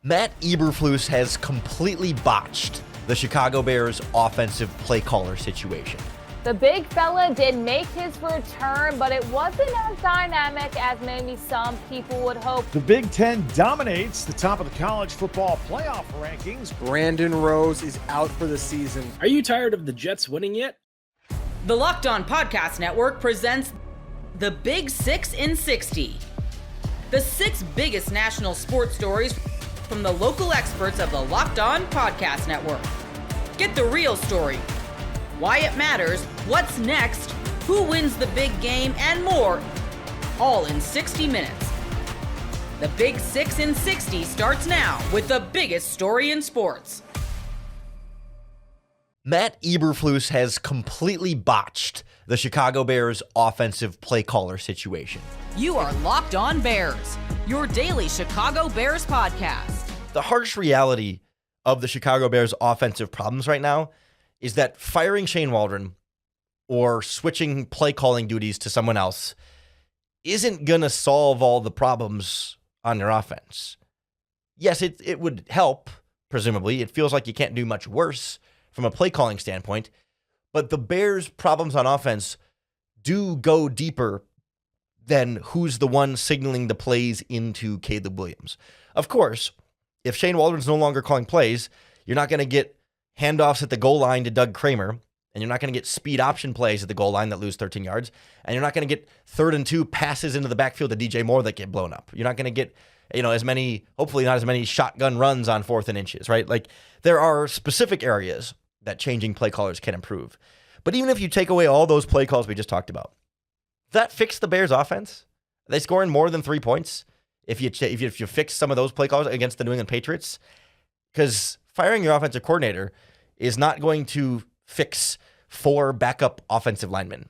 Matt Eberflus has completely botched the Chicago Bears offensive play caller situation. The big fella did make his return, but it wasn't as dynamic as maybe some people would hope. The Big Ten dominates the top of the college football playoff rankings. Brandon Rose is out for the season. Are you tired of the Jets winning yet? The Locked On Podcast Network presents the Big 6 in 60. The 6 biggest national sports stories from the local experts of the Locked On Podcast Network. Get the real story, why it matters, what's next, who wins the big game, and more, all in 60 minutes. The Big 6 in 60 starts now with the biggest story in sports. Matt Eberflus has completely botched the Chicago Bears offensive play caller situation. You are Locked On Bears, your daily Chicago Bears podcast. The harsh reality of the Chicago Bears offensive problems right now is that firing Shane Waldron or switching play calling duties to someone else isn't going to solve all the problems on their offense. Yes, it would help, presumably. It feels like you can't do much worse from a play calling standpoint, but the Bears' problems on offense do go deeper than who's the one signaling the plays into Caleb Williams. Of course, if Shane Waldron's no longer calling plays, you're not going to get handoffs at the goal line to Doug Kramer, and you're not going to get speed option plays at the goal line that lose 13 yards, and you're not going to get 3rd and 2 passes into the backfield to DJ Moore that get blown up. You're not going to get, as many, hopefully not as many shotgun runs on 4th and inches, right? Like, there are specific areas that changing play callers can improve. But even if you take away all those play calls we just talked about, that fix the Bears offense? Are they scoring more than 3 points if you fix some of those play calls against the New England Patriots? Because firing your offensive coordinator is not going to fix 4 backup offensive linemen.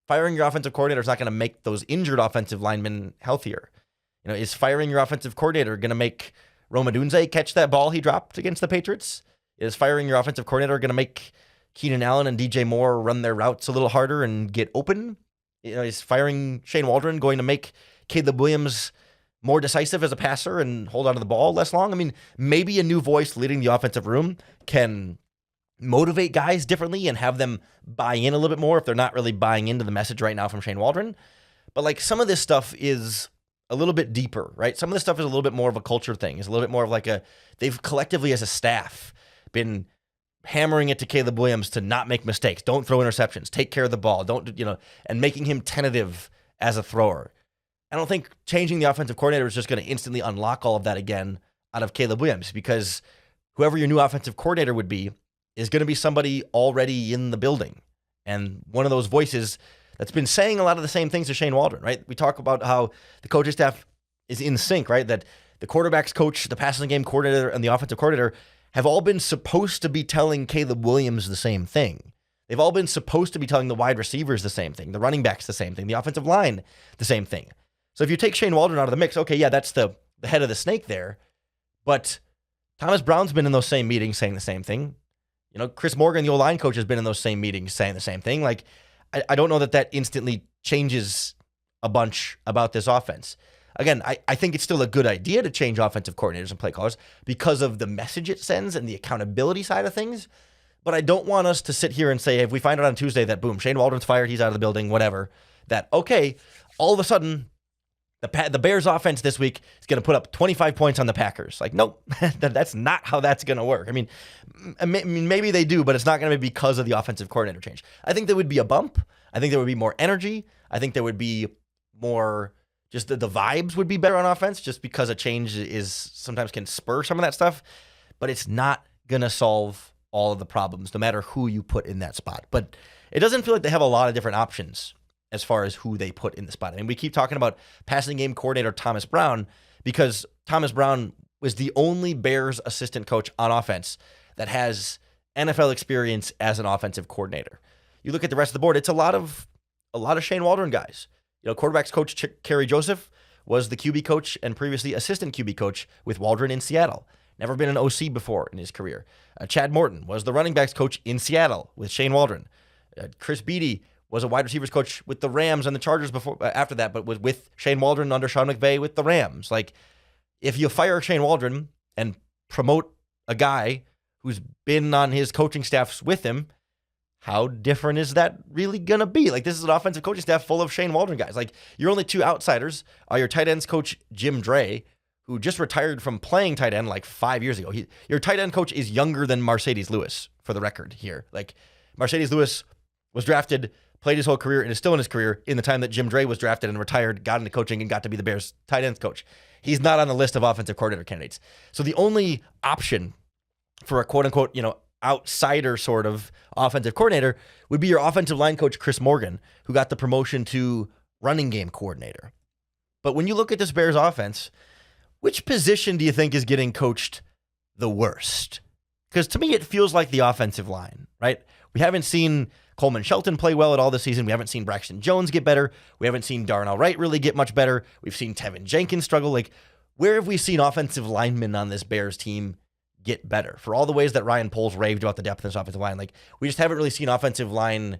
Firing your offensive coordinator is not going to make those injured offensive linemen healthier. Is firing your offensive coordinator going to make Rome Odunze catch that ball he dropped against the Patriots? Is firing your offensive coordinator going to make Keenan Allen and DJ Moore run their routes a little harder and get open? Is firing Shane Waldron going to make Caleb Williams more decisive as a passer and hold on to the ball less long? I mean, maybe a new voice leading the offensive room can motivate guys differently and have them buy in a little bit more if they're not really buying into the message right now from Shane Waldron. But some of this stuff is a little bit deeper, right? Some of this stuff is a little bit more of a culture thing. It's a little bit more of they've collectively as a staff been hammering it to Caleb Williams to not make mistakes, don't throw interceptions, take care of the ball, and making him tentative as a thrower. I don't think changing the offensive coordinator is just going to instantly unlock all of that again out of Caleb Williams, because whoever your new offensive coordinator would be is going to be somebody already in the building. And one of those voices that's been saying a lot of the same things as Shane Waldron, right? We talk about how the coaching staff is in sync, right? That the quarterback's coach, the passing game coordinator, and the offensive coordinator have all been supposed to be telling Caleb Williams the same thing. They've all been supposed to be telling the wide receivers the same thing, the running backs the same thing, the offensive line the same thing. So if you take Shane Waldron out of the mix, okay, yeah, that's the head of the snake there. But Thomas Brown's been in those same meetings saying the same thing. Chris Morgan, the O-line coach, has been in those same meetings saying the same thing. I don't know that instantly changes a bunch about this offense. Again, I think it's still a good idea to change offensive coordinators and play callers because of the message it sends and the accountability side of things. But I don't want us to sit here and say, if we find out on Tuesday that, boom, Shane Waldron's fired, he's out of the building, whatever, that, okay, all of a sudden, the Bears offense this week is going to put up 25 points on the Packers. Nope, that's not how that's going to work. I mean, maybe they do, but it's not going to be because of the offensive coordinator change. I think there would be a bump. I think there would be more energy. I think there would be more, just the vibes would be better on offense, just because a change is sometimes can spur some of that stuff. But it's not going to solve all of the problems, no matter who you put in that spot. But it doesn't feel like they have a lot of different options as far as who they put in the spot. I mean, we keep talking about passing game coordinator Thomas Brown because Thomas Brown was the only Bears assistant coach on offense that has NFL experience as an offensive coordinator. You look at the rest of the board, it's a lot of Shane Waldron guys. Quarterbacks coach Kerry Joseph was the QB coach and previously assistant QB coach with Waldron in Seattle. Never been an OC before in his career. Chad Morton was the running backs coach in Seattle with Shane Waldron. Chris Beatty was a wide receivers coach with the Rams and the Chargers after that, but was with Shane Waldron under Sean McVay with the Rams. If you fire Shane Waldron and promote a guy who's been on his coaching staffs with him, how different is that really going to be? Like, this is an offensive coaching staff full of Shane Waldron guys. Like, your only two outsiders are your tight ends coach, Jim Dre, who just retired from playing tight end like 5 years ago. Your tight end coach is younger than Mercedes Lewis, for the record here. Like, Mercedes Lewis was drafted, played his whole career, and is still in his career in the time that Jim Dre was drafted and retired, got into coaching, and got to be the Bears tight ends coach. He's not on the list of offensive coordinator candidates. So the only option for a quote-unquote, outsider sort of offensive coordinator would be your offensive line coach, Chris Morgan, who got the promotion to running game coordinator. But when you look at this Bears offense, which position do you think is getting coached the worst? Because to me, it feels like the offensive line, right? We haven't seen Coleman Shelton play well at all this season. We haven't seen Braxton Jones get better. We haven't seen Darnell Wright really get much better. We've seen Tevin Jenkins struggle. Like, where have we seen offensive linemen on this Bears team get better? For all the ways that Ryan Poles raved about the depth of this offensive line, like, we just haven't really seen offensive line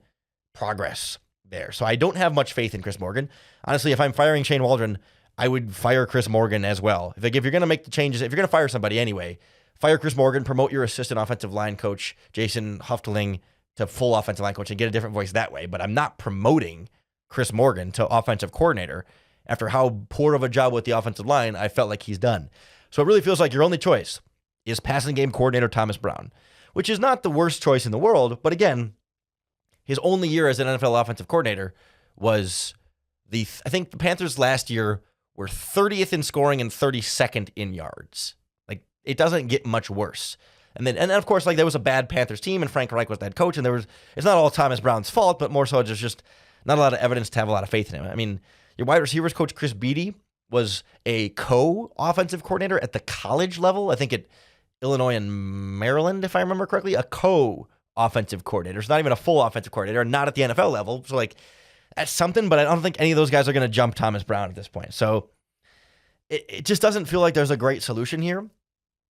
progress there. So I don't have much faith in Chris Morgan. Honestly, if I'm firing Shane Waldron, I would fire Chris Morgan as well. If you're going to make the changes, if you're going to fire somebody anyway, fire Chris Morgan, promote your assistant offensive line coach, Jason Huftling, to full offensive line coach and get a different voice that way. But I'm not promoting Chris Morgan to offensive coordinator after how poor of a job with the offensive line I felt like he's done. So it really feels like your only choice is passing game coordinator Thomas Brown, which is not the worst choice in the world. But again, his only year as an NFL offensive coordinator was I think the Panthers last year were 30th in scoring and 32nd in yards. Like, it doesn't get much worse. And then of course, like, there was a bad Panthers team and Frank Reich was that coach, and it's not all Thomas Brown's fault, but more so just not a lot of evidence to have a lot of faith in him. I mean, your wide receivers coach Chris Beatty was a co-offensive coordinator at the college level, I think at Illinois and Maryland, if I remember correctly, a co-offensive coordinator. It's not even a full offensive coordinator, not at the NFL level. So, like, that's something, but I don't think any of those guys are going to jump Thomas Brown at this point. So it just doesn't feel like there's a great solution here.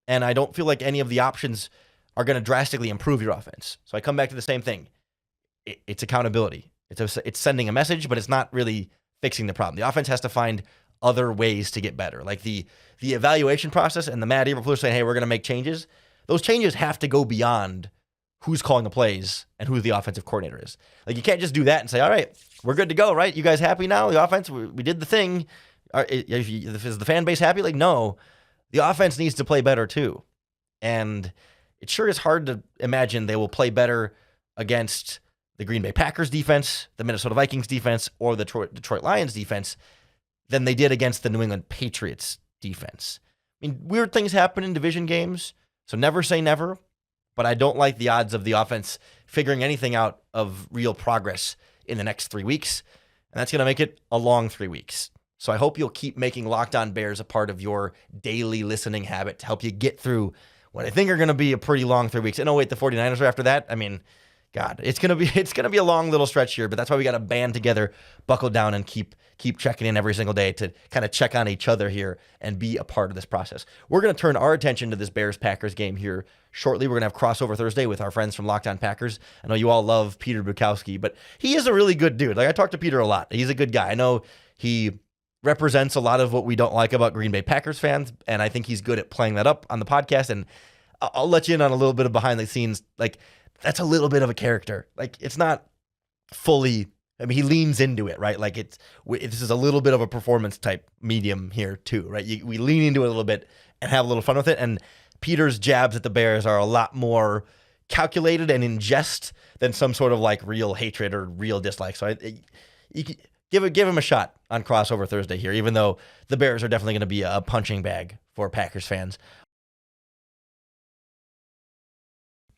And I don't feel like any of the options are going to drastically improve your offense. So I come back to the same thing. It's accountability. It's sending a message, but it's not really fixing the problem. The offense has to find other ways to get better. Like the evaluation process and the Matt Eberflus saying, hey, we're going to make changes. Those changes have to go beyond who's calling the plays and who the offensive coordinator is. Like, you can't just do that and say, all right, we're good to go, right? You guys happy now? The offense, we did the thing. Is the fan base happy? Like, no. The offense needs to play better too. And it sure is hard to imagine they will play better against the Green Bay Packers defense, the Minnesota Vikings defense, or the Detroit Lions defense than they did against the New England Patriots defense. I mean, weird things happen in division games, so never say never, but I don't like the odds of the offense figuring anything out of real progress in the next 3 weeks, and that's going to make it a long 3 weeks. So I hope you'll keep making Locked On Bears a part of your daily listening habit to help you get through what I think are going to be a pretty long 3 weeks. And oh wait, the 49ers are after that. I mean, God, it's gonna be a long little stretch here, but that's why we got to band together, buckle down, and keep checking in every single day to kind of check on each other here and be a part of this process. We're gonna turn our attention to this Bears-Packers game here shortly. We're gonna have crossover Thursday with our friends from Locked On Packers. I know you all love Peter Bukowski, but he is a really good dude. Like, I talk to Peter a lot. He's a good guy. I know he represents a lot of what we don't like about Green Bay Packers fans, and I think he's good at playing that up on the podcast. And I'll let you in on a little bit of behind the scenes. Like, that's a little bit of a character. Like, it's not fully, I mean, he leans into it, right? Like, this is a little bit of a performance type medium here too, right? We lean into it a little bit and have a little fun with it. And Peter's jabs at the Bears are a lot more calculated and in jest than some sort of like real hatred or real dislike. So you can give him a shot on crossover Thursday here, even though the Bears are definitely going to be a punching bag for Packers fans.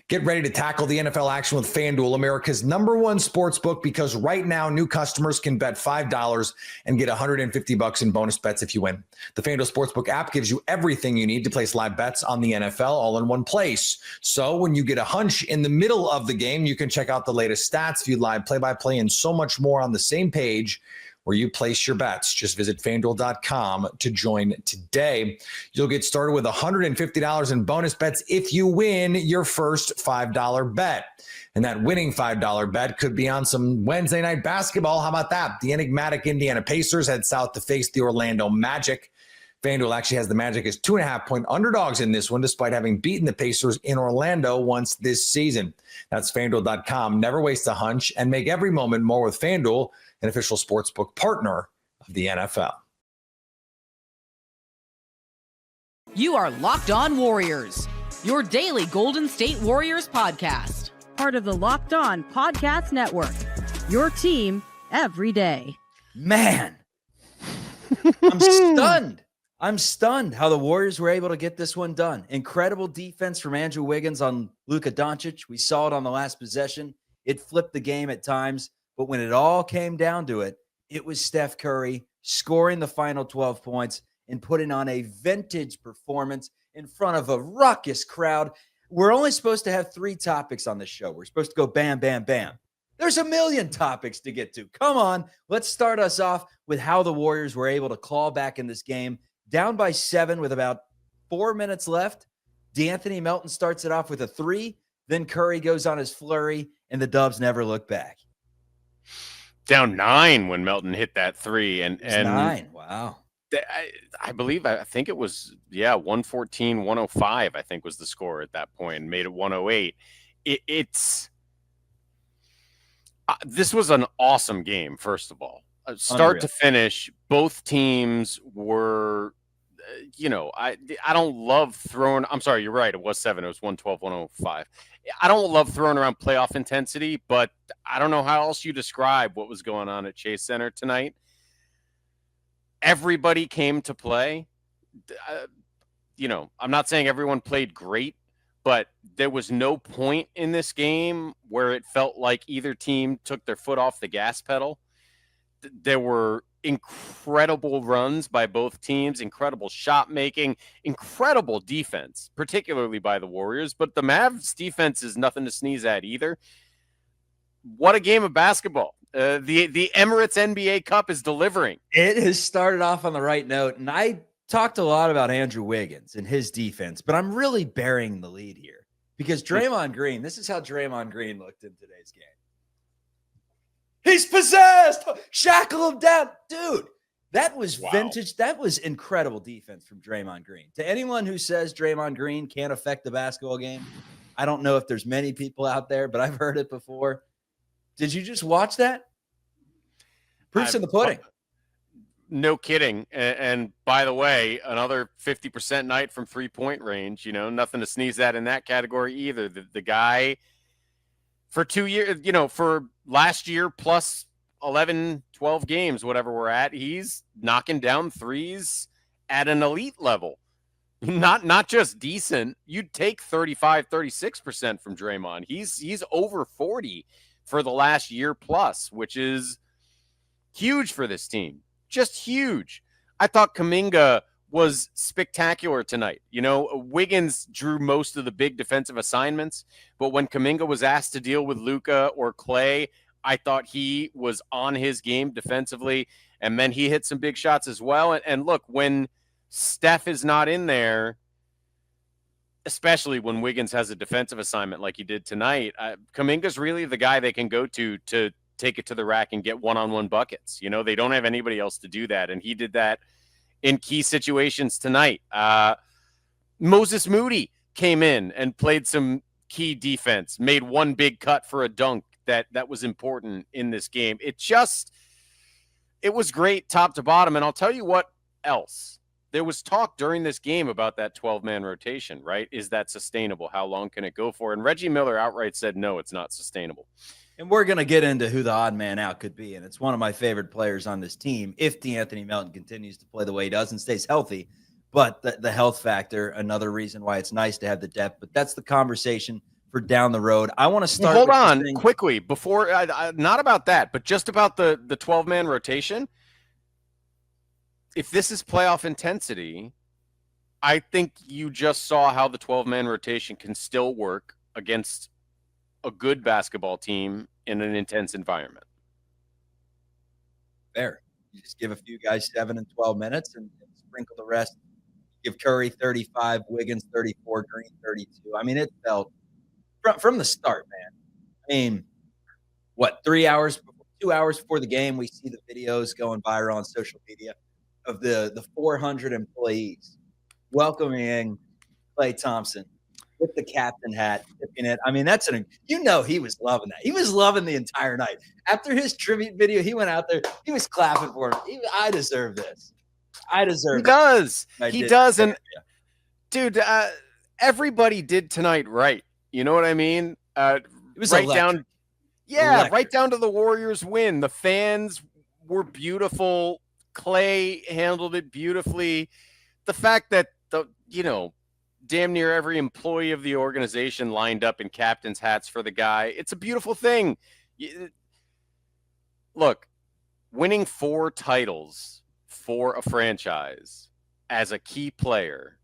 Get ready to tackle the NFL action with FanDuel, America's #1 sports book, because right now new customers can bet $5 and get $150 in bonus bets if you win. The FanDuel Sportsbook app gives you everything you need to place live bets on the NFL all in one place. So when you get a hunch in the middle of the game, you can check out the latest stats, view live play-by-play, and so much more on the same page where you place your bets. Just visit FanDuel.com to join today. You'll get started with $150 in bonus bets if you win your first $5 bet. And that winning $5 bet could be on some Wednesday night basketball. How about that? The enigmatic Indiana Pacers head south to face the Orlando Magic. FanDuel actually has the Magic as 2.5-point underdogs in this one, despite having beaten the Pacers in Orlando once this season. That's FanDuel.com. Never waste a hunch and make every moment more with FanDuel, an official sportsbook partner of the NFL. You are Locked On Warriors, your daily Golden State Warriors podcast. Part of the Locked On Podcast Network, your team every day. Man, I'm stunned. I'm stunned how the Warriors were able to get this one done. Incredible defense from Andrew Wiggins on Luka Doncic. We saw it on the last possession. It flipped the game at times, but when it all came down to it, it was Steph Curry scoring the final 12 points and putting on a vintage performance in front of a raucous crowd. We're only supposed to have 3 topics on this show. We're supposed to go bam, bam, bam. There's a million topics to get to. Come on, let's start us off with how the Warriors were able to claw back in this game. Down by 7 with about 4 minutes left. D'Anthony Melton starts it off with a 3. Then Curry goes on his flurry, and the Dubs never look back. Down 9 when Melton hit that 3. And 9, wow. I think it was, 114, 105, I think was the score at that point, and made it 108. This was an awesome game, first of all. Start to finish, both teams were, I don't love throwing. I'm sorry, you're right. It was 7. It was 112, 105. I don't love throwing around playoff intensity, but I don't know how else you describe what was going on at Chase Center tonight. Everybody came to play. I'm not saying everyone played great, but there was no point in this game where it felt like either team took their foot off the gas pedal. There were incredible runs by both teams, incredible shot making, incredible defense, particularly by the Warriors. But the Mavs defense is nothing to sneeze at either. What a game of basketball. The Emirates NBA Cup is delivering. It has started off on the right note, and I talked a lot about Andrew Wiggins and his defense, but I'm really burying the lead here because Draymond Green, this is how Draymond Green looked in today's game. He's possessed. Shackle him down. Dude, that was vintage. That was incredible defense from Draymond Green. To anyone who says Draymond Green can't affect the basketball game, I don't know if there's many people out there, but I've heard it before. Did you just watch that? Proof's in the pudding. No kidding. And by the way, another 50% night from 3-point range, nothing to sneeze at in that category either. The guy for 2 years, for last year plus 11, 12 games, whatever we're at, he's knocking down threes at an elite level. Not just decent. You'd take 35, 36% from Draymond. He's over 40 for the last year plus, which is huge for this team. Just huge. I thought Kuminga was spectacular tonight. Wiggins drew most of the big defensive assignments, but when Kuminga was asked to deal with Luka or Klay, I thought he was on his game defensively, and then he hit some big shots as well. And look, when Steph is not in there, especially when Wiggins has a defensive assignment like he did tonight, Kuminga's really the guy they can go to take it to the rack and get one-on-one buckets. They don't have anybody else to do that, and he did that in key situations tonight. Moses Moody came in and played some key defense, made one big cut for a dunk that was important in this game. It was great top to bottom, and I'll tell you what else. There was talk during this game about that 12-man rotation, right? Is that sustainable? How long can it go for? And Reggie Miller outright said, no, it's not sustainable. And we're going to get into who the odd man out could be. And it's one of my favorite players on this team if D'Anthony Melton continues to play the way he does and stays healthy. But the health factor, another reason why it's nice to have the depth. But that's the conversation for down the road. I want to start. Hold on quickly before, not about that, but just about the 12-man rotation. If this is playoff intensity, I think you just saw how the 12-man rotation can still work against a good basketball team in an intense environment. Fair. You just give a few guys 7 and 12 minutes and sprinkle the rest. Give Curry 35, Wiggins 34, Green 32. I mean, it felt from the start, man. 2 hours before the game, we see the videos going viral on social media of the 400 employees welcoming Klay Thompson with the captain hat, tipping it. I mean, he was loving that. He was loving the entire night. After his tribute video, he went out there. He was clapping for him. I deserve this. I deserve. He does. He does. And dude, everybody did tonight right. You know what I mean? It was right electric. down. Yeah, Electric. right down to the Warriors win. The fans were beautiful. Klay handled it beautifully. The fact that damn near every employee of the organization lined up in captain's hats for the guy. It's a beautiful thing. Look, winning 4 titles for a franchise as a key player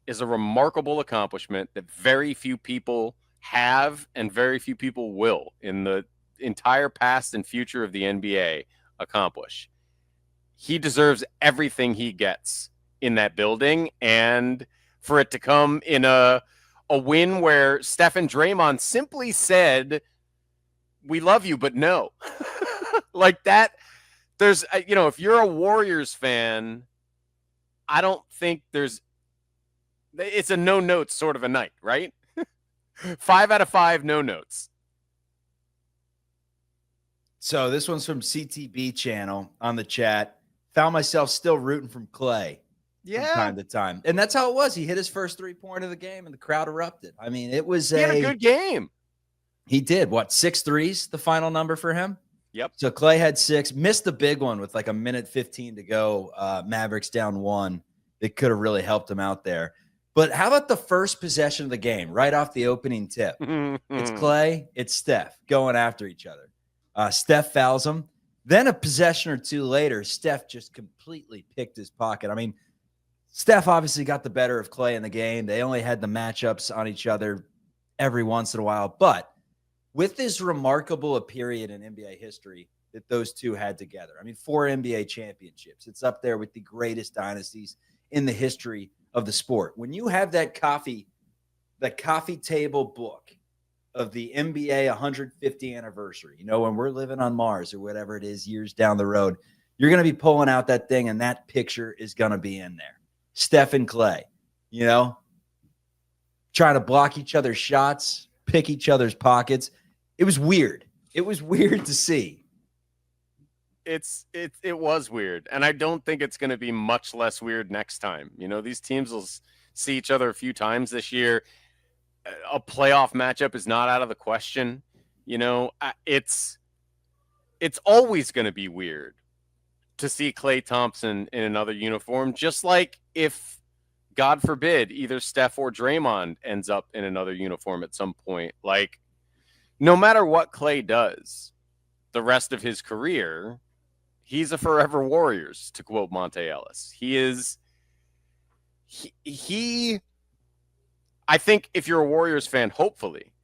is a remarkable accomplishment that very few people have and very few people will in the entire past and future of the NBA accomplish. He deserves everything he gets in that building, and for it to come in a win where Steph and Draymond simply said, "We love you, but no." Like that, there's, if you're a Warriors fan, I don't think it's a no notes sort of a night, right? 5 out of 5 no notes. So this one's from CTB channel on the chat. Found myself still rooting from Klay. From time to time. And that's how it was. He hit his first 3-pointer of the game and the crowd erupted. I mean, it was he had a good game. He did. 6 threes, the final number for him? Yep. So Klay had 6, missed the big one with like a minute 15 to go. Mavericks down 1. It could have really helped him out there. But how about the first possession of the game, right off the opening tip? It's Klay, it's Steph going after each other. Steph fouls him. Then a possession or two later, Steph just completely picked his pocket. I mean, Steph obviously got the better of Klay in the game. They only had the matchups on each other every once in a while. But with this remarkable a period in NBA history that those two had together, I mean, 4 NBA championships. It's up there with the greatest dynasties in the history of the sport. When you have that coffee table book of the NBA 150th anniversary, when we're living on Mars or whatever it is years down the road, you're going to be pulling out that thing and that picture is going to be in there. Steph and Klay, trying to block each other's shots, pick each other's pockets. It was weird. It was weird to see. It was weird. And I don't think it's going to be much less weird next time. These teams will see each other a few times this year. A playoff matchup is not out of the question. It's always going to be weird to see Klay Thompson in another uniform, just like if, God forbid, either Steph or Draymond ends up in another uniform at some point. Like, no matter what Klay does the rest of his career, he's a forever Warriors, to quote Monte Ellis. I think if you're a Warriors fan, hopefully,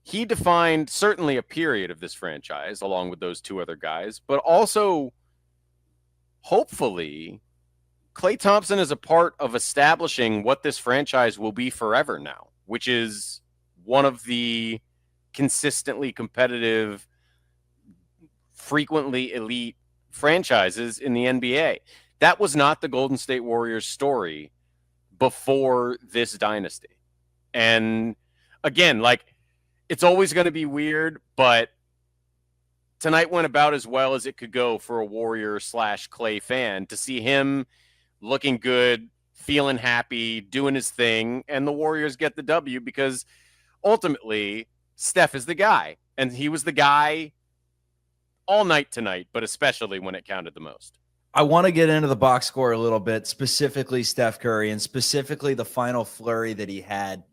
he defined certainly a period of this franchise along with those 2 other guys, but also hopefully Klay Thompson is a part of establishing what this franchise will be forever now, which is one of the consistently competitive, frequently elite franchises in the NBA. That was not the Golden State Warriors story before this dynasty. And again, it's always going to be weird, but tonight went about as well as it could go for a Warrior/Klay fan to see him looking good, feeling happy, doing his thing, and the Warriors get the W because ultimately Steph is the guy, and he was the guy all night tonight, but especially when it counted the most. I want to get into the box score a little bit, specifically Steph Curry and specifically the final flurry that he had.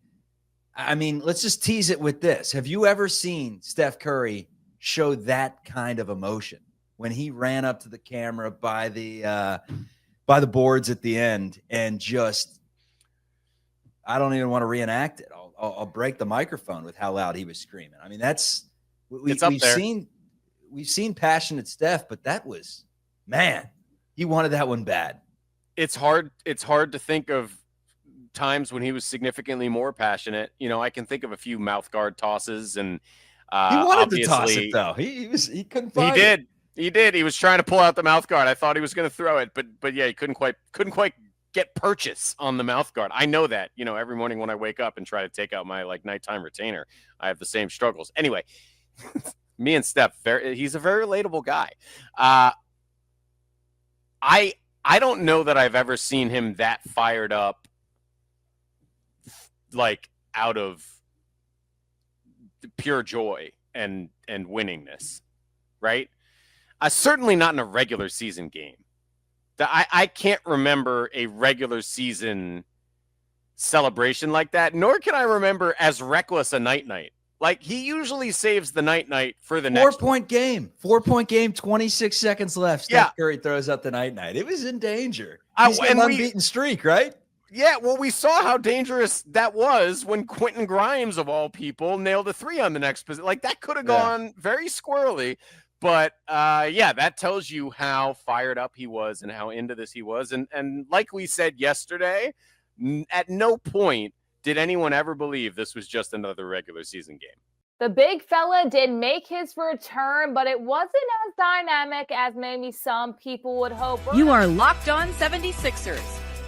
I mean, let's just tease it with this. Have you ever seen Steph Curry show that kind of emotion when he ran up to the camera by the boards at the end and just, I don't even want to reenact it. I'll break the microphone with how loud he was screaming. I mean, we've seen passionate Steph, but that was, man, he wanted that one bad. It's hard to think of times when he was significantly more passionate. I can think of a few mouth guard tosses, and he wanted to toss it though. He couldn't find it. He did. He was trying to pull out the mouth guard. I thought he was going to throw it, but yeah, he couldn't quite get purchase on the mouth guard. I know that. Every morning when I wake up and try to take out my nighttime retainer, I have the same struggles. Anyway, me and Steph, he's a very relatable guy. I don't know that I've ever seen him that fired up, out of pure joy and winningness, right? Certainly not in a regular season game. I can't remember a regular season celebration like that, nor can I remember as reckless a night. He usually saves the night for the next 4-point game. 4-point game, 26 seconds left. Steph Curry throws out the night. It was in danger. He's got an unbeaten streak, right? Yeah, well, we saw how dangerous that was when Quentin Grimes, of all people, nailed a 3 on the next position. That could have gone very squirrely. But, that tells you how fired up he was and how into this he was. And like we said yesterday, at no point did anyone ever believe this was just another regular season game. The big fella did make his return, but it wasn't as dynamic as maybe some people would hope. You are Locked On 76ers,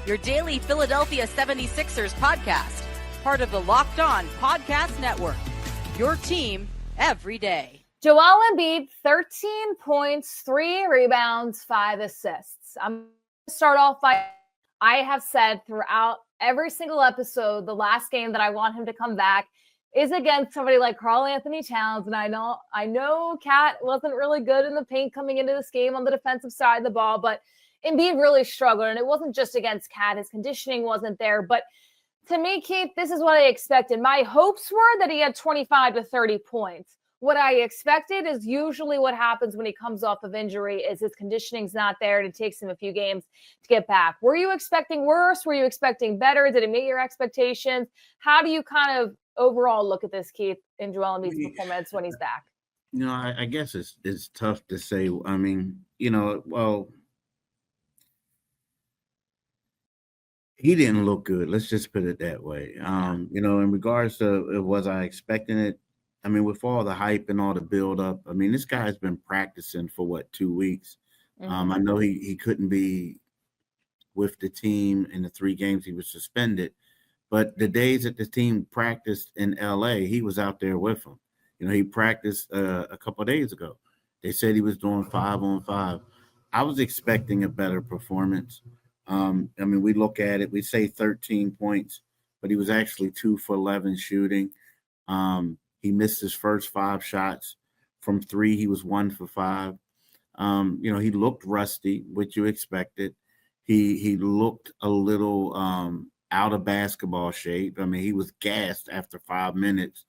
your daily Philadelphia 76ers podcast, part of the Locked On Podcast Network, your team every day. Joel Embiid, 13 points, 3 rebounds, 5 assists. I'm going to start off by, I have said throughout every single episode, the last game that I want him to come back is against somebody like Karl-Anthony Towns. And I know Cat wasn't really good in the paint coming into this game on the defensive side of the ball, but Embiid really struggled. And it wasn't just against Cat. His conditioning wasn't there. But to me, Keith, this is what I expected. My hopes were that he had 25 to 30 points. What I expected is usually what happens when he comes off of injury is his conditioning's not there and it takes him a few games to get back. Were you expecting worse? Were you expecting better? Did it meet your expectations? How do you kind of overall look at this, Keith, in Joel Embiid's performance when he's back? I guess it's tough to say. I mean, he didn't look good. Let's just put it that way. In regards to was I expecting it? I mean, with all the hype and all the build-up, I mean, this guy's been practicing for, 2 weeks? Mm-hmm. I know he couldn't be with the team in the 3 games he was suspended, but the days that the team practiced in L.A., he was out there with them. He practiced a couple of days ago. They said he was doing 5-on-5. I was expecting a better performance. We look at it, we say 13 points, but he was actually 2 for 11 shooting. He missed his first 5 shots from 3. He was 1 for 5. He looked rusty, which you expected. He looked a little out of basketball shape. I mean, he was gassed after 5 minutes.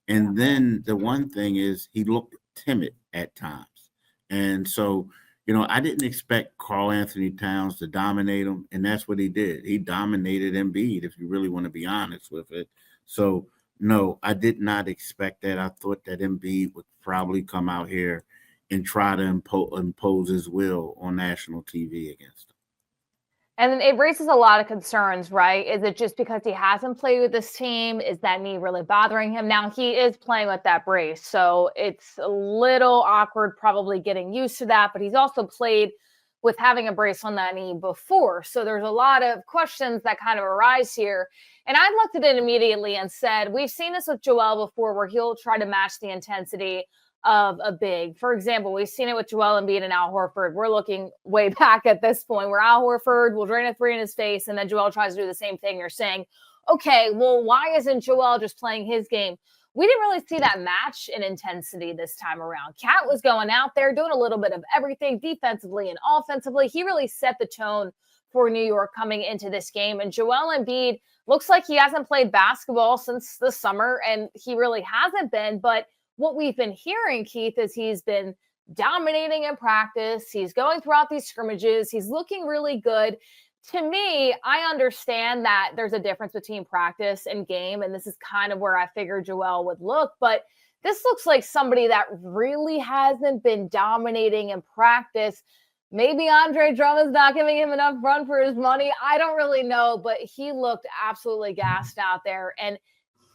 And then the one thing is he looked timid at times. And so, I didn't expect Karl-Anthony Towns to dominate him, and that's what he did. He dominated Embiid, if you really want to be honest with it. So, no, I did not expect that. I thought that Embiid would probably come out here and try to impose his will on national TV against him. And it raises a lot of concerns, right? Is it just because he hasn't played with this team? Is that knee really bothering him? Now, he is playing with that brace, so it's a little awkward probably getting used to that, but he's also played with having a brace on that knee before. So there's a lot of questions that kind of arise here. And I looked at it immediately and said, we've seen this with Joel before where he'll try to match the intensity of a big. For example, we've seen it with Joel Embiid and Al Horford. We're looking way back at this point where Al Horford will drain a 3 in his face and then Joel tries to do the same thing. You're saying, okay, well, why isn't Joel just playing his game? We didn't really see that match in intensity this time around. Cat was going out there doing a little bit of everything defensively and offensively. He really set the tone for New York coming into this game. And Joel Embiid looks like he hasn't played basketball since the summer, and he really hasn't been. But what we've been hearing, Keith, is he's been dominating in practice. He's going throughout these scrimmages. He's looking really good. To me, I understand that there's a difference between practice and game, and this is kind of where I figured Joel would look. But this looks like somebody that really hasn't been dominating in practice. Maybe Andre Drummond's not giving him enough run for his money. I don't really know, but he looked absolutely gassed out there. And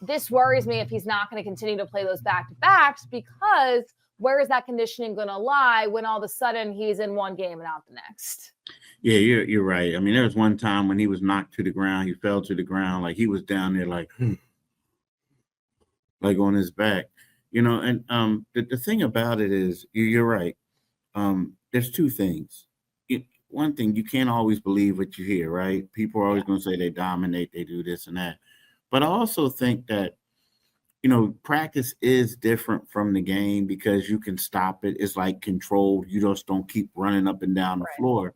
this worries me if he's not going to continue to play those back-to-backs, because where is that conditioning going to lie when all of a sudden he's in one game and out the next? Yeah, you're right. I mean, there was one time when he was knocked to the ground, he fell to the ground, like he was down there like like on his back, and the thing about it is you're right. There's two things. One thing, you can't always believe what you hear, right? People are always going to say they dominate, they do this and that. But I also think that, practice is different from the game because you can stop it. It's like controlled. You just don't keep running up and down the floor.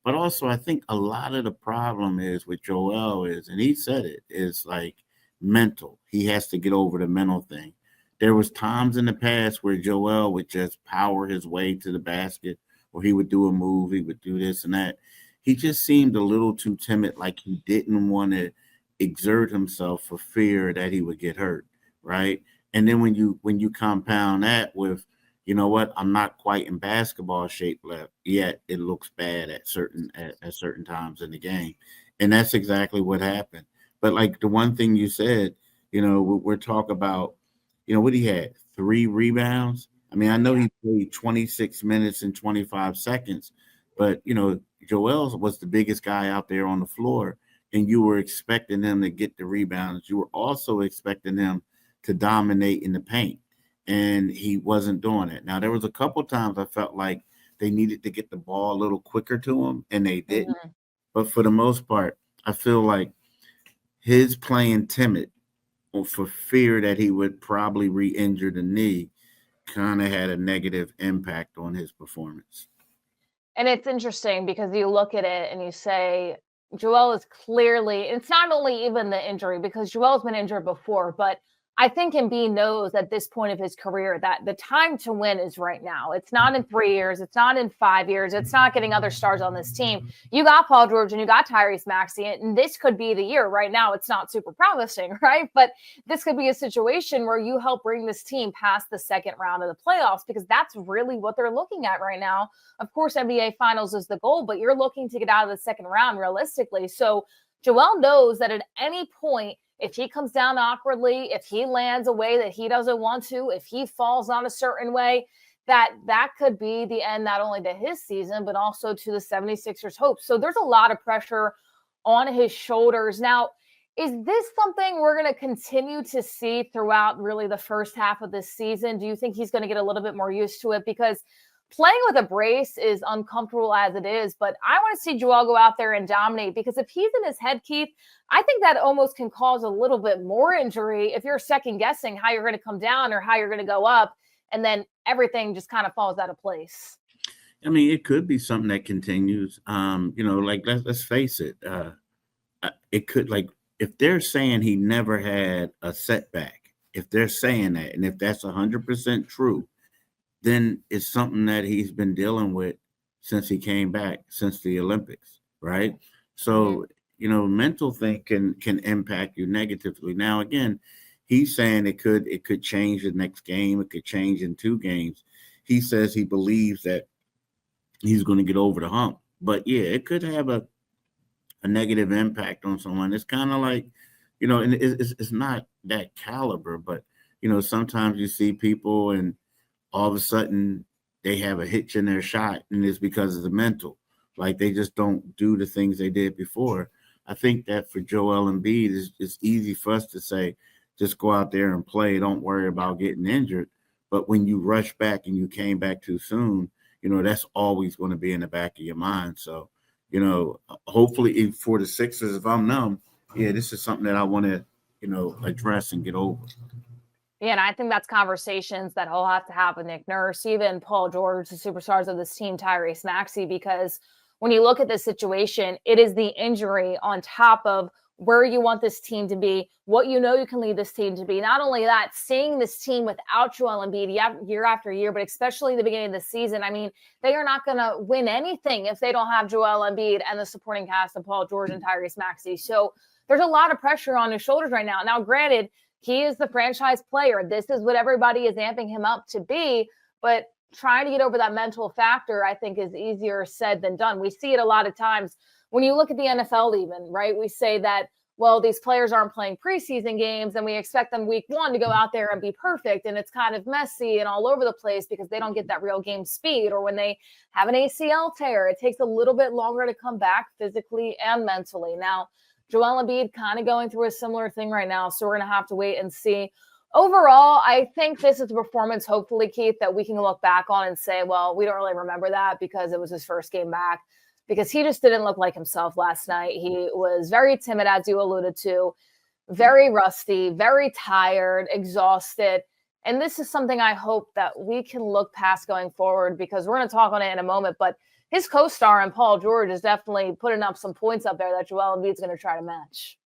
But also, I think a lot of the problem is with Joel is, and he said it, is like mental. He has to get over the mental thing. There was times in the past where Joel would just power his way to the basket, or he would do a move, he would do this and that. He just seemed a little too timid, like he didn't want to exert himself for fear that he would get hurt, right? And then when you compound that with, you know what, I'm not quite in basketball shape yet, it looks bad at certain times in the game. And that's exactly what happened. But like the one thing you said, we're talking about, what he had, 3 rebounds. I mean, I know he played 26 minutes and 25 seconds, but, Joel was the biggest guy out there on the floor, and you were expecting him to get the rebounds. You were also expecting him to dominate in the paint, and he wasn't doing it. Now, there was a couple times I felt like they needed to get the ball a little quicker to him, and they didn't. Mm-hmm. But for the most part, I feel like his playing timid for fear that he would probably re-injure the knee kind of had a negative impact on his performance. And it's interesting because you look at it and you say, Joel is clearly, it's not only even the injury, because Joel's been injured before, but I think Embiid knows at this point of his career that the time to win is right now. It's not in 3 years. It's not in 5 years. It's not getting other stars on this team. You got Paul George and you got Tyrese Maxey, and this could be the year. Right now, it's not super promising, right? But this could be a situation where you help bring this team past the second round of the playoffs, because that's really what they're looking at right now. Of course, NBA Finals is the goal, but you're looking to get out of the second round realistically. So Joel knows that at any point, if he comes down awkwardly, if he lands a way that he doesn't want to, if he falls on a certain way, that could be the end not only to his season, but also to the 76ers' hopes. So there's a lot of pressure on his shoulders. Now, is this something we're going to continue to see throughout really the first half of this season? Do you think he's going to get a little bit more used to it? Because playing with a brace is uncomfortable as it is, but I want to see Joel go out there and dominate, because if he's in his head, Keith, I think that almost can cause a little bit more injury if you're second guessing how you're going to come down or how you're going to go up, and then everything just kind of falls out of place. I mean, it could be something that continues. Like let's face it. It could, like, if they're saying he never had a setback, if they're saying that, and if that's 100% true, then it's something that he's been dealing with since he came back, since the Olympics, right? So, mental thing can impact you negatively. Now, again, he's saying it could change the next game. It could change in 2 games. He says he believes that he's going to get over the hump. But, yeah, it could have a negative impact on someone. It's kind of like, and it's not that caliber, but, sometimes you see people and all of a sudden they have a hitch in their shot, and it's because of the mental. Like, they just don't do the things they did before. I think that for Joel Embiid, it's easy for us to say, just go out there and play. Don't worry about getting injured. But when you rush back and you came back too soon, that's always going to be in the back of your mind. So, hopefully for the Sixers, if I'm them, this is something that I want to, address and get over. Yeah, and I think that's conversations that he'll have to have with Nick Nurse, even Paul George, the superstars of this team, Tyrese Maxey, because when you look at this situation, it is the injury on top of where you want this team to be, what you can lead this team to be. Not only that, seeing this team without Joel Embiid year after year, but especially the beginning of the season, I mean, they are not going to win anything if they don't have Joel Embiid and the supporting cast of Paul George and Tyrese Maxey. So there's a lot of pressure on his shoulders right now. Now, granted, he is the franchise player. This is what everybody is amping him up to be, but trying to get over that mental factor, I think, is easier said than done. We see it a lot of times when you look at the NFL even, right? We say that well, these players aren't playing preseason games and we expect them week 1 to go out there and be perfect. And it's kind of messy and all over the place because they don't get that real game speed. Or when they have an ACL tear, it takes a little bit longer to come back physically and mentally. Now, Joel Embiid kind of going through a similar thing right now. So we're going to have to wait and see. Overall, I think this is a performance, hopefully, Keith, that we can look back on and say, well, we don't really remember that because it was his first game back, because he just didn't look like himself last night. He was very timid, as you alluded to, very rusty, very tired, exhausted. And this is something I hope that we can look past going forward, because we're going to talk on it in a moment. But his co-star and Paul George is definitely putting up some points up there that Joel Embiid's going to try to match.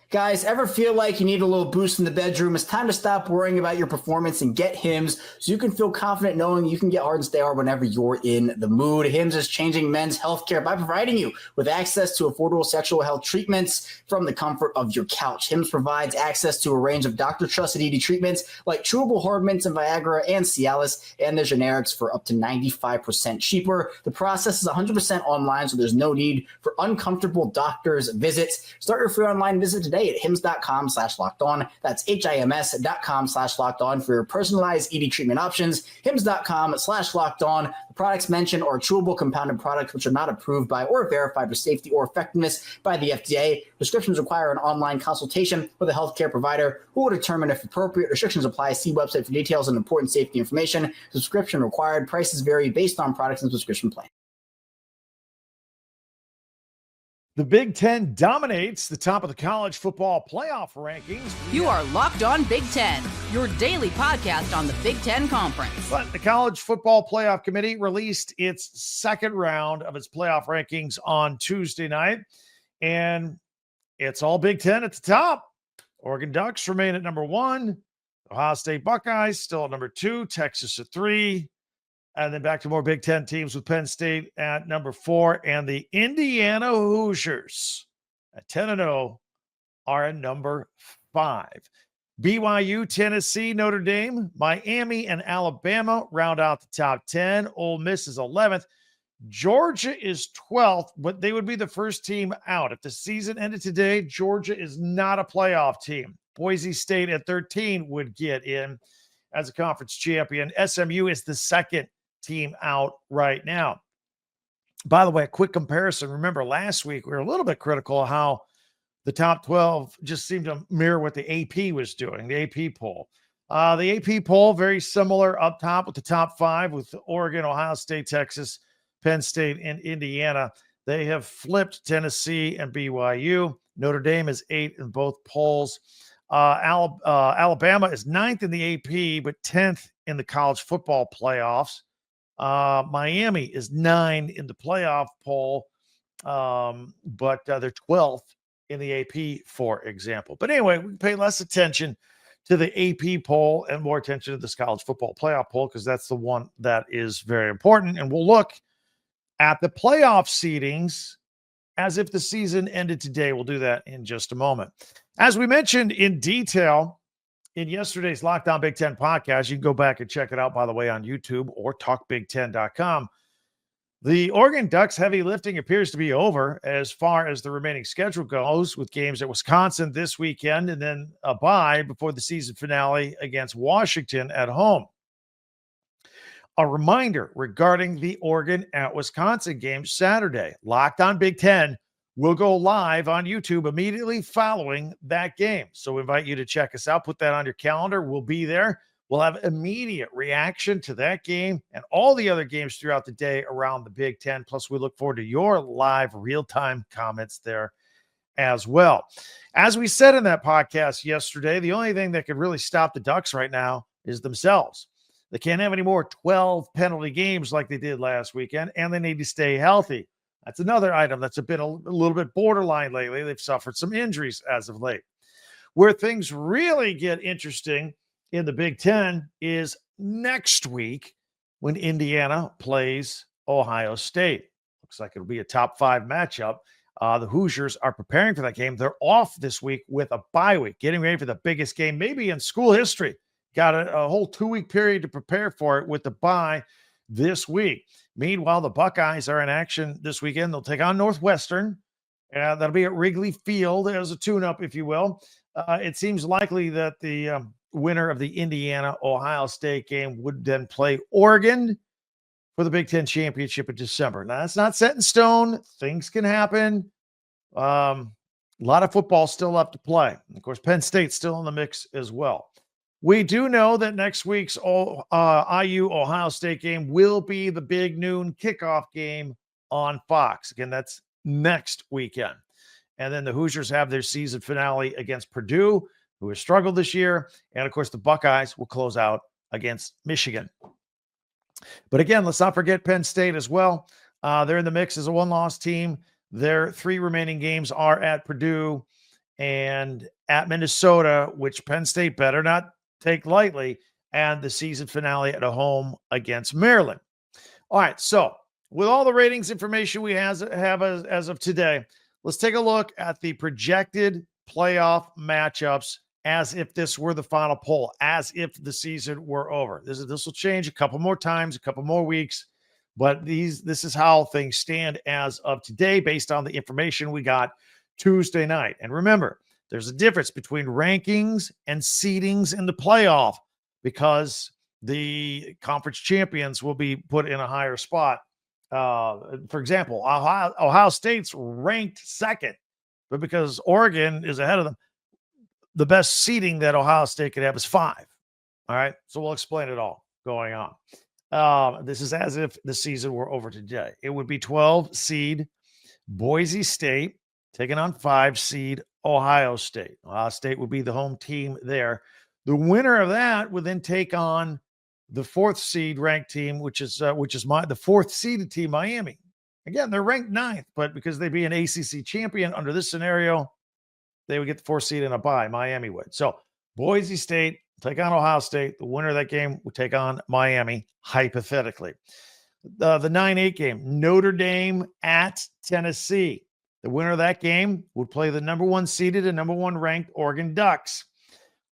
Guys, ever feel like you need a little boost in the bedroom? It's time to stop worrying about your performance and get Hims so you can feel confident knowing you can get hard and stay hard whenever you're in the mood. Hims is changing men's healthcare by providing you with access to affordable sexual health treatments from the comfort of your couch. Hims provides access to a range of doctor-trusted ED treatments like chewable hard mints and Viagra and Cialis, and their generics for up to 95% cheaper. The process is 100% online, so there's no need for uncomfortable doctor's visits. Start your free online visit today at hims.com/lockedon. That's HIMS.com/lockedon for your personalized ED treatment options. hims.com/lockedon. The products mentioned are chewable compounded products which are not approved by or verified for safety or effectiveness by the FDA. Prescriptions require an online consultation with a healthcare provider who will determine if appropriate. Restrictions apply. See website for details and important safety information. Subscription required. Prices vary based on products and subscription plan. The Big Ten dominates the top of the college football playoff rankings. You are Locked On Big Ten, your daily podcast on the Big Ten Conference. But the College Football Playoff Committee released its second round of its playoff rankings on Tuesday night, and it's all Big Ten at the top. Oregon Ducks remain at number 1. Ohio State Buckeyes still at number 2. Texas at 3. And then back to more Big Ten teams with Penn State at number 4. And the Indiana Hoosiers at 10-0 are at number 5. BYU, Tennessee, Notre Dame, Miami, and Alabama round out the top 10. Ole Miss is 11th. Georgia is 12th, but they would be the first team out. If the season ended today, Georgia is not a playoff team. Boise State at 13 would get in as a conference champion. SMU is the second team out right now. By the way, a quick comparison. Remember last week we were a little bit critical of how the top 12 just seemed to mirror what the AP was doing, the AP poll. The AP poll, very similar up top with the top 5 with Oregon, Ohio State, Texas, Penn State, and Indiana. They have flipped Tennessee and BYU. Notre Dame is 8 in both polls. Alabama is 9th in the AP, but 10th in the college football playoffs. Miami is 9 in the playoff poll, but they're 12th in the AP, for example. But anyway, we pay less attention to the AP poll and more attention to this college football playoff poll because that's the one that is very important. And we'll look at the playoff seedings as if the season ended today. We'll do that in just a moment. As we mentioned in detail in yesterday's Locked On Big Ten podcast, you can go back and check it out, by the way, on YouTube or talkbig10.com. The Oregon Ducks heavy lifting appears to be over as far as the remaining schedule goes, with games at Wisconsin this weekend and then a bye before the season finale against Washington at home. A reminder regarding the Oregon at Wisconsin game Saturday. Locked On Big Ten will go live on YouTube immediately following that game. So we invite you to check us out. Put that on your calendar. We'll be there. We'll have immediate reaction to that game and all the other games throughout the day around the Big Ten. Plus, we look forward to your live real-time comments there as well. As we said in that podcast yesterday, the only thing that could really stop the Ducks right now is themselves. They can't have any more 12 penalty games like they did last weekend, and they need to stay healthy. That's another item that's been a little bit borderline lately. They've suffered some injuries as of late. Where things really get interesting in the Big Ten is next week when Indiana plays Ohio State. Looks like it'll be a top 5 matchup. The Hoosiers are preparing for that game. They're off this week with a bye week, getting ready for the biggest game maybe in school history. Got a whole 2-week period to prepare for it with the bye. this week. Meanwhile, the Buckeyes are in action this weekend. They'll take on Northwestern. That'll be at Wrigley Field as a tune-up, if you will. It seems likely that the winner of the Indiana-Ohio State game would then play Oregon for the Big Ten championship in December. Now, that's not set in stone. Things can happen. A lot of football still left to play. Of course, Penn State's still in the mix as well. We do know that next week's IU-Ohio State game will be the big noon kickoff game on Fox. Again, that's next weekend. And then the Hoosiers have their season finale against Purdue, who has struggled this year. And, of course, the Buckeyes will close out against Michigan. But, again, let's not forget Penn State as well. They're in the mix as a one-loss team. Their 3 remaining games are at Purdue and at Minnesota, which Penn State better not take lightly, and the season finale at home against Maryland. All right, so with all the ratings information we have as of today, let's take a look at the projected playoff matchups as if this were the final poll, as if the season were over. This will change a couple more times, a couple more weeks, but this is how things stand as of today based on the information we got Tuesday night. And remember, there's a difference between rankings and seedings in the playoff because the conference champions will be put in a higher spot. For example, Ohio State's ranked second, but because Oregon is ahead of them, the best seeding that Ohio State could have is 5. All right, so we'll explain it all going on. This is as if the season were over today. It would be 12 seed Boise State taking on 5 seed Ohio State. Ohio State would be the home team there. The winner of that would then take on the 4th seed ranked team, which is the 4th seeded team, Miami. Again, they're ranked 9th, but because they'd be an ACC champion under this scenario, they would get the 4th seed in a bye. Miami would. So Boise State take on Ohio State. The winner of that game would take on Miami, hypothetically. The 9-8 game, Notre Dame at Tennessee. The winner of that game would play the number 1 seeded and number 1 ranked Oregon Ducks.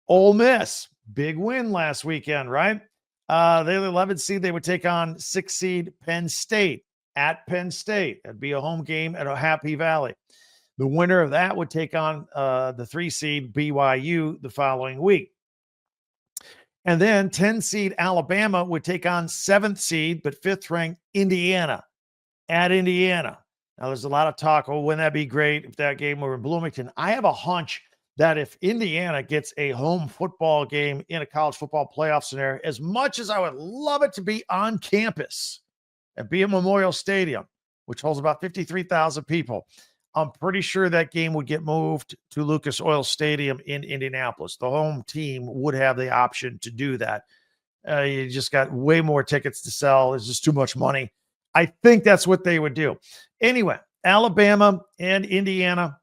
Ole Miss, big win last weekend, right? They're the 11th seed. They would take on 6 seed Penn State at Penn State. That'd be a home game at Happy Valley. The winner of that would take on the 3 seed BYU the following week. And then 10 seed Alabama would take on 7th seed, but 5th ranked Indiana at Indiana. Now, there's a lot of talk, wouldn't that be great if that game were in Bloomington? I have a hunch that if Indiana gets a home football game in a college football playoff scenario, as much as I would love it to be on campus and be at Memorial Stadium, which holds about 53,000 people, I'm pretty sure that game would get moved to Lucas Oil Stadium in Indianapolis. The home team would have the option to do that. You just got way more tickets to sell. There's just too much money. I think that's what they would do. Anyway, Alabama and Indiana,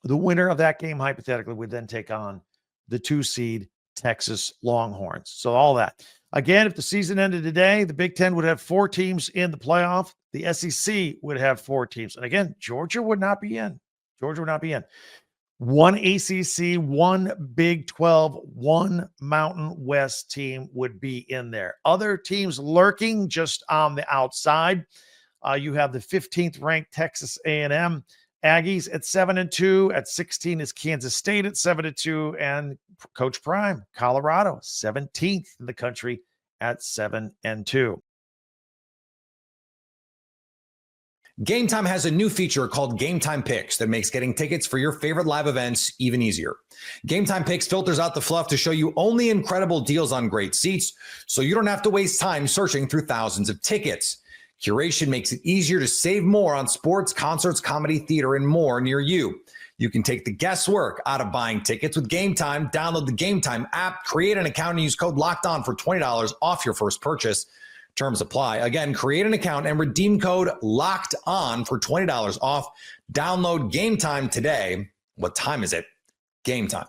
the winner of that game, hypothetically, would then take on the 2 seed Texas Longhorns. So all that. Again, if the season ended today, the Big Ten would have 4 teams in the playoff. The SEC would have 4 teams. And again, Georgia would not be in. 1 ACC, 1 Big 12, 1 Mountain West team would be in there. Other teams lurking just on the outside. You have the 15th ranked Texas A&M Aggies at 7-2. At 16 is Kansas State at 7-2, and Coach Prime, Colorado, 17th in the country at 7-2. Game Time has a new feature called Game Time Picks that makes getting tickets for your favorite live events even easier. Game Time Picks filters out the fluff to show you only incredible deals on great seats, so you don't have to waste time searching through thousands of tickets. Curation makes it easier to save more on sports, concerts, comedy, theater, and more near you. You can take the guesswork out of buying tickets with Game Time. Download the Game Time app, create an account, and use code LOCKEDON for $20 off your first purchase. Terms apply. Again, create an account and redeem code LOCKEDON for $20 off. Download Game Time today. What time is it? Game Time.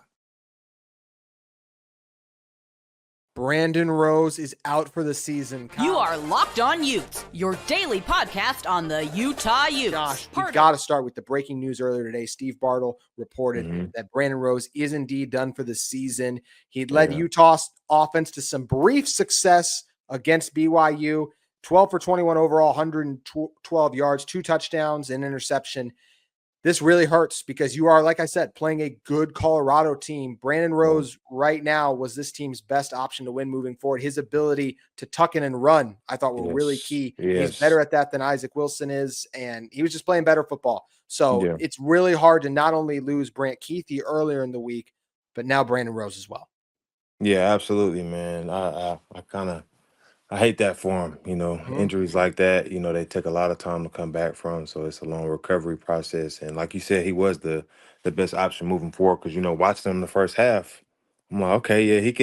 Brandon Rose is out for the season. You are Locked On Utes, your daily podcast on the Utah Utes. Josh, we've got to start with the breaking news earlier today. Steve Bartle reported that Brandon Rose is indeed done for the season. He'd led Utah's offense to some brief success against BYU. 12 for 21 overall, 112 yards, 2 touchdowns, and interception. This really hurts because you are, like I said, playing a good Colorado team. Brandon Rose right now was this team's best option to win moving forward. His ability to tuck in and run, I thought were really key. He's better at that than Isaac Wilson is, and he was just playing better football. So it's really hard to not only lose Brant Keithy earlier in the week, but now Brandon Rose as well. Yeah, absolutely, man. I hate that for him. Injuries like that, they take a lot of time to come back from. So it's a long recovery process. And like you said, he was the best option moving forward because, watching him in the first half, I'm like, okay, yeah, he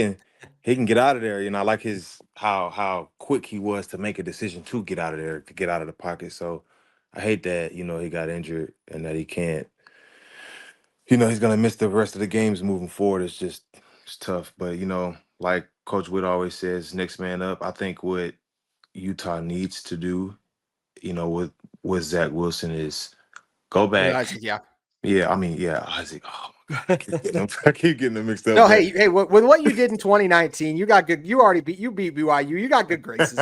can get out of there. I like his how quick he was to make a decision to get out of there, to get out of the pocket. So I hate that, he got injured and that he can't. He's gonna miss the rest of the games moving forward. It's tough. But like Coach Wood always says, next man up. I think what Utah needs to do, with Zach Wilson is go back. Isaac, yeah. Yeah, Isaac. Oh my God, I keep getting them mixed up. No, hey, with what you did in 2019, you got good. You already beat BYU. You got good graces.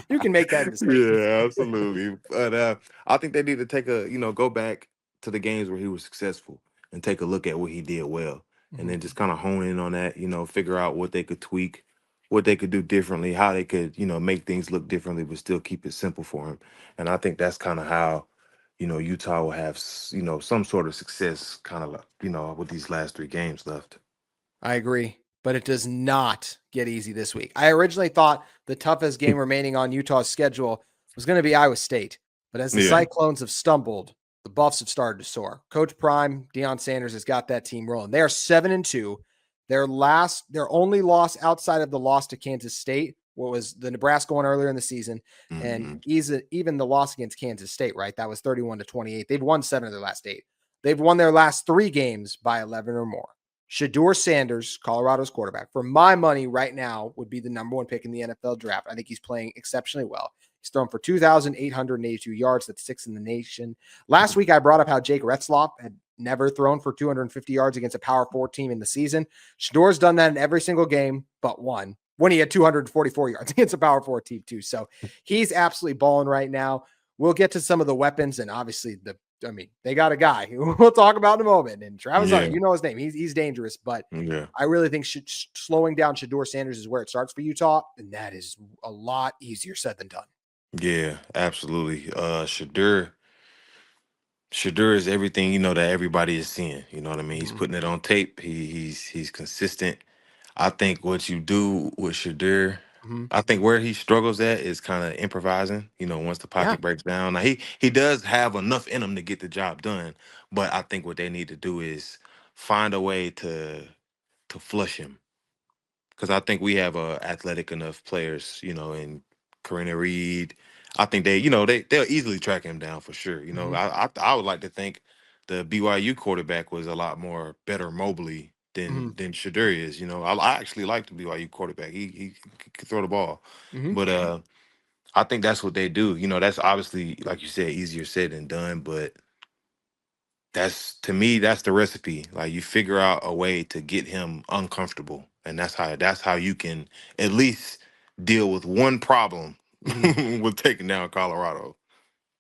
You can make that mistake. Yeah, absolutely. But I think they need to take go back to the games where he was successful and take a look at what he did well, and then just kind of hone in on that. Figure out what they could tweak, what they could do differently, how they could make things look differently, but still keep it simple for him. And I think that's kind of how Utah will have some sort of success, kind of with these last 3 games left. I agree, but it does not get easy this week. I originally thought the toughest game remaining on Utah's schedule was going to be Iowa State, but as the Cyclones have stumbled, the Buffs have started to soar. Coach Prime, Deion Sanders has got that team rolling. They are 7-2. Their only loss outside of the loss to Kansas State, what was the Nebraska one earlier in the season, and even the loss against Kansas State, right? That was 31-28. They've won 7 of their last 8. They've won their last 3 games by 11 or more. Shedeur Sanders, Colorado's quarterback, for my money right now, would be the number 1 pick in the NFL draft. I think he's playing exceptionally well. He's thrown for 2,882 yards. That's 6th in the nation. Last week, I brought up how Jake Retzloff had never thrown for 250 yards against a Power 4 team in the season. Shedeur's done that in every single game but one, when he had 244 yards against a Power 4 team too. So he's absolutely balling right now. We'll get to some of the weapons, and obviously they got a guy who we'll talk about in a moment. And Travis Hunter, you know his name. He's dangerous, but I really think slowing down Shedeur Sanders is where it starts for Utah, and that is a lot easier said than done. Yeah, absolutely. Shedeur is everything that everybody is seeing. You know what I mean? He's putting it on tape. He's consistent. I think what you do with Shedeur, I think where he struggles at is kind of improvising. Once the pocket breaks down, now he does have enough in him to get the job done. But I think what they need to do is find a way to flush him, because I think we have athletic enough players, in Karina Reed. I think they'll easily track him down for sure. I would like to think the BYU quarterback was a lot more better mobily than Shedeur is. I actually like the BYU quarterback. He could throw the ball, but I think that's what they do. That's obviously, like you said, easier said than done, but to me that's the recipe. Like, you figure out a way to get him uncomfortable, and that's how you can at least deal with one problem with taking down Colorado.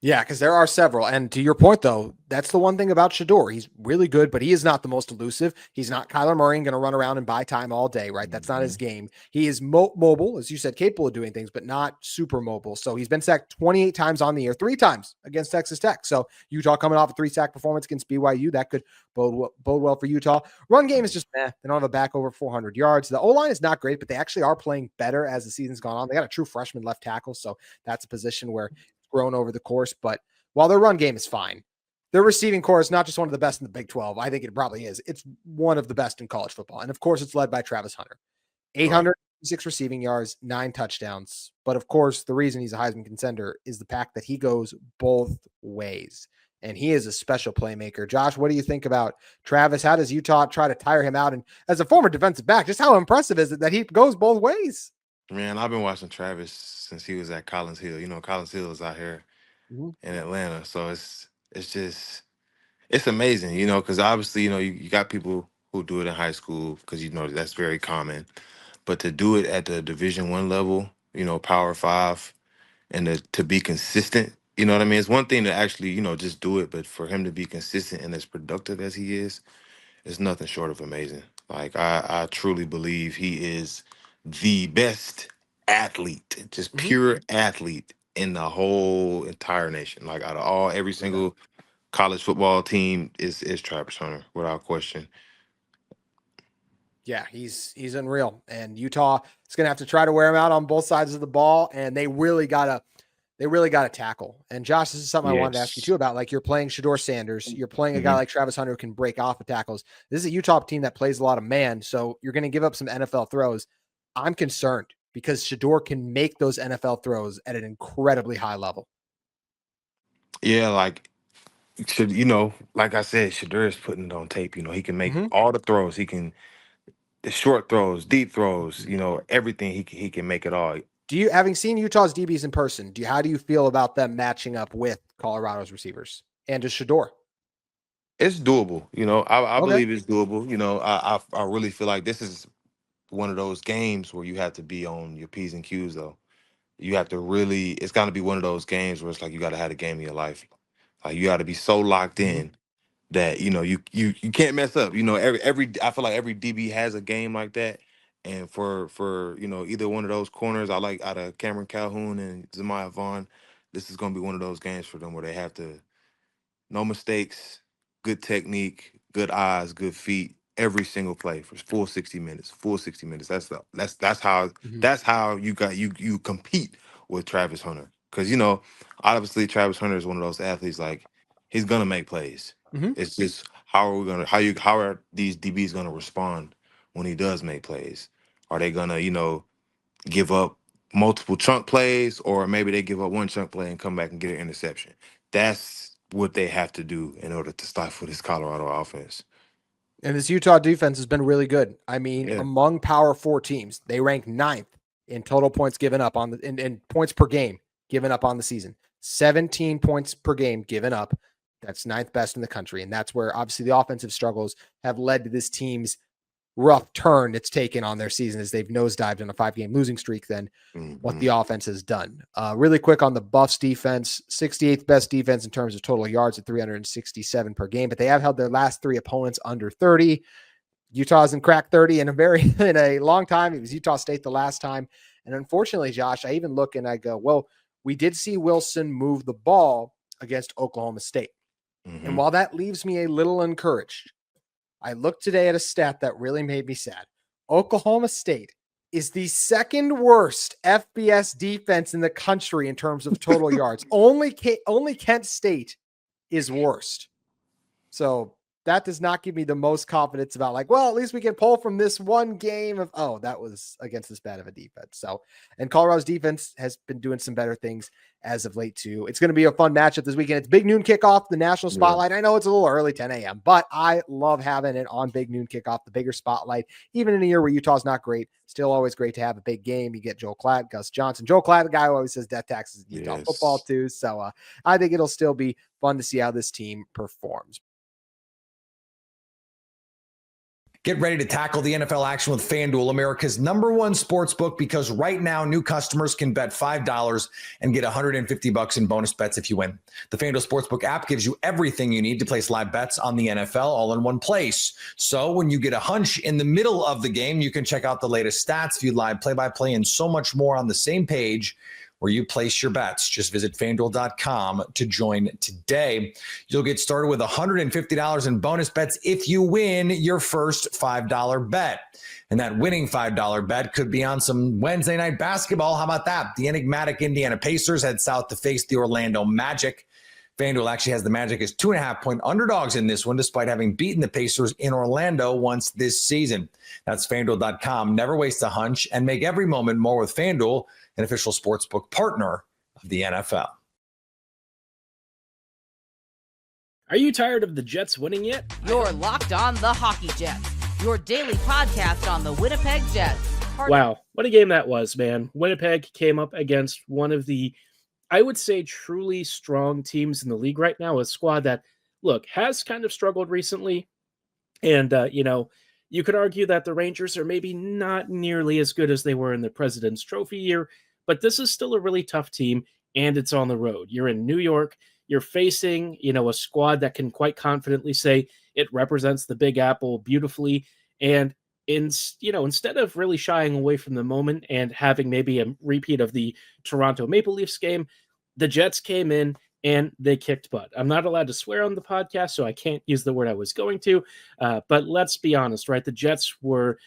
Yeah, because there are several. And to your point, though, that's the one thing about Shedeur. He's really good, but he is not the most elusive. He's not Kyler Murray going to run around and buy time all day, right? That's not his game. He is mobile, as you said, capable of doing things, but not super mobile. So he's been sacked 28 times on the year, 3 times against Texas Tech. So Utah coming off a 3-sack performance against BYU, that could bode well for Utah. Run game is just They don't have a back over 400 yards. The O-line is not great, but they actually are playing better as the season's gone on. They got a true freshman left tackle, so that's a position where grown over the course. But while their run game is fine, their receiving core is not just one of the best in the Big 12. I think it probably is. It's one of the best in college football. And of course, it's led by Travis Hunter. 806 receiving yards, 9 touchdowns. But of course, the reason he's a Heisman contender is the fact that he goes both ways. And he is a special playmaker. Josh, what do you think about Travis? How does Utah try to tire him out? And as a former defensive back, just how impressive is it that he goes both ways? Man, I've been watching Travis since he was at Collins Hill. Collins Hill is out here in Atlanta. So it's amazing, because obviously, you got people who do it in high school because, that's very common. But to do it at the Division I level, Power Five, and to be consistent. You know what I mean? It's one thing to actually, just do it, but for him to be consistent and as productive as he is nothing short of amazing. Like I truly believe he is the best athlete, just pure athlete in the whole entire nation. Like out of every single college football team is Travis Hunter without question. Yeah, he's unreal. And Utah is going to have to try to wear him out on both sides of the ball, and they really got to tackle. And Josh, this is something I wanted to ask you too about. Like, you're playing Shador Sanders, you're playing a guy like Travis Hunter who can break off the tackles. This is a Utah team that plays a lot of man, so you're going to give up some NFL throws. I'm concerned because Shador can make those NFL throws at an incredibly high level. Yeah, like like I said, Shador is putting it on tape. He can make all the throws. He can the short throws, deep throws, everything. He can make it all. Having seen Utah's DBs in person, how do you feel about them matching up with Colorado's receivers and just Shador? It's doable. I believe it's doable. I really feel like this is one of those games where you have to be on your P's and Q's though. You have to really, it's got to be one of those games where it's like you got to have a game of your life. Like you got to be so locked in that you can't mess up. Every I feel like every DB has a game like that. And for either one of those corners, I like out of Cameron Calhoun and Zemiah Vaughn, this is going to be one of those games for them where they have to, no mistakes, good technique, good eyes, good feet, every single play for full 60 minutes. Full 60 minutes. That's how you compete with Travis Hunter. Because obviously Travis Hunter is one of those athletes, like he's gonna make plays. It's just how are these DBs gonna respond when he does make plays? Are they gonna, give up multiple chunk plays, or maybe they give up one chunk play and come back and get an interception? That's what they have to do in order to stifle this Colorado offense. And this Utah defense has been really good. I mean, among Power 4 teams, they rank 9th in total points given up on in points per game given up on the season. 17 points per game given up. That's 9th best in the country. And that's where obviously the offensive struggles have led to this team's rough turn it's taken on their season as they've nosedived on a 5-game losing streak than what the offense has done. Really quick on the Buffs defense, 68th best defense in terms of total yards at 367 per game, but they have held their last 3 opponents under 30. Utah hasn't cracked 30 in a long time. It was Utah State the last time. And unfortunately, Josh, I even look and I go, well, we did see Wilson move the ball against Oklahoma State. And while that leaves me a little encouraged, I looked today at a stat that really made me sad. Oklahoma State is the second worst FBS defense in the country in terms of total yards. Only Kent State is worst. So that does not give me the most confidence about like, well, at least we can pull from this one game of, oh, that was against this bad of a defense. So, and Colorado's defense has been doing some better things as of late too. It's going to be a fun matchup this weekend. It's big noon kickoff, the national spotlight. I know it's a little early, 10 a.m., but I love having it on big noon kickoff, the bigger spotlight, even in a year where Utah's not great. Still always great to have a big game. You get Joel Klatt, Gus Johnson. Joel Klatt, the guy who always says death taxes in Utah football too. So I think it'll still be fun to see how this team performs. Get ready to tackle the NFL action with FanDuel, America's #1 sports book, because right now new customers can bet $5 and get $150 in bonus bets if you win. The FanDuel Sportsbook app gives you everything you need to place live bets on the NFL all in one place. So when you get a hunch in the middle of the game, you can check out the latest stats, view live play-by-play, and so much more on the same page where you place your bets. Just visit FanDuel.com to join today. You'll get started with $150 in bonus bets if you win your first $5 bet. And that winning $5 bet could be on some Wednesday night basketball. How about that? The enigmatic Indiana Pacers head south to face the Orlando Magic. FanDuel actually has the Magic as 2.5-point underdogs in this one, despite having beaten the Pacers in Orlando once this season. That's FanDuel.com. Never waste a hunch and make every moment more with FanDuel, an official sportsbook partner of the NFL. Are you tired of the Jets winning yet? You're Locked On the Hockey Jets, your daily podcast on the Winnipeg Jets. Wow, what a game that was, man. Winnipeg came up against one of the, I would say, truly strong teams in the league right now, a squad that, look, has kind of struggled recently. And, you could argue that the Rangers are maybe not nearly as good as they were in the President's Trophy year, But this is still a really tough team, and it's on the road. You're in New York. You're facing, a squad that can quite confidently say it represents the Big Apple beautifully. And instead of really shying away from the moment and having maybe a repeat of the Toronto Maple Leafs game, the Jets came in and they kicked butt. I'm not allowed to swear on the podcast, so I can't use the word I was going to. But let's be honest, right? The Jets were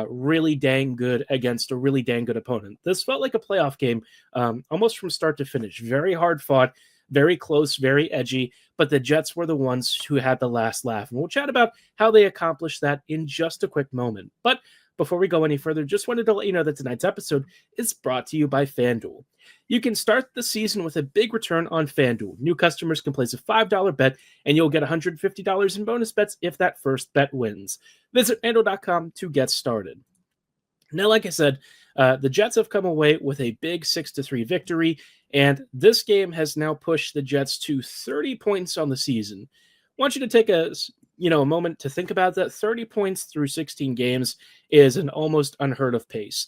really dang good against a really dang good opponent. This felt like a playoff game, almost from start to finish. Very hard fought, very close, very edgy, but the Jets were the ones who had the last laugh. And we'll chat about how they accomplished that in just a quick moment. But before we go any further, just wanted to let you know that tonight's episode is brought to you by FanDuel. You can start the season with a big return on FanDuel. New customers can place a $5 bet, and you'll get $150 in bonus bets if that first bet wins. Visit FanDuel.com to get started. Now, like I said, the Jets have come away with a big 6-3 victory, and this game has now pushed the Jets to 30 points on the season. I want you to take a moment to think about that. 30 points through 16 games is an almost unheard of pace.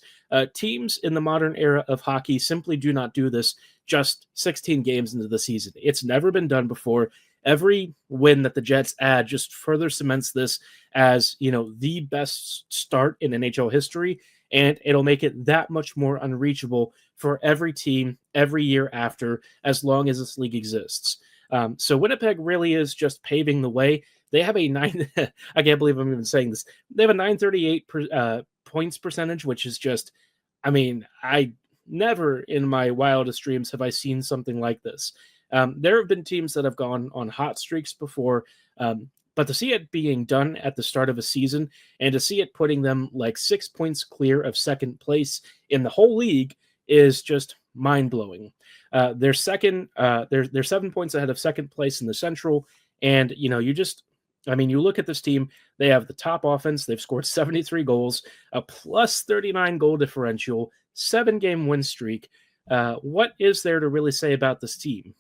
Teams in the modern era of hockey simply do not do this just 16 games into the season. It's never been done before. Every win that the Jets add just further cements this as, the best start in NHL history, and it'll make it that much more unreachable for every team every year after, as long as this league exists. So Winnipeg really is just paving the way. They have a I can't believe I'm even saying this. They have a 938 points percentage, which is just, I never in my wildest dreams have I seen something like this. There have been teams that have gone on hot streaks before, but to see it being done at the start of a season and to see it putting them like 6 points clear of second place in the whole league is just mind-blowing. They're second, they're 7 points ahead of second place in the Central. And, you look at this team, they have the top offense. They've scored 73 goals, a plus 39 goal differential, 7-game win streak. What is there to really say about this team?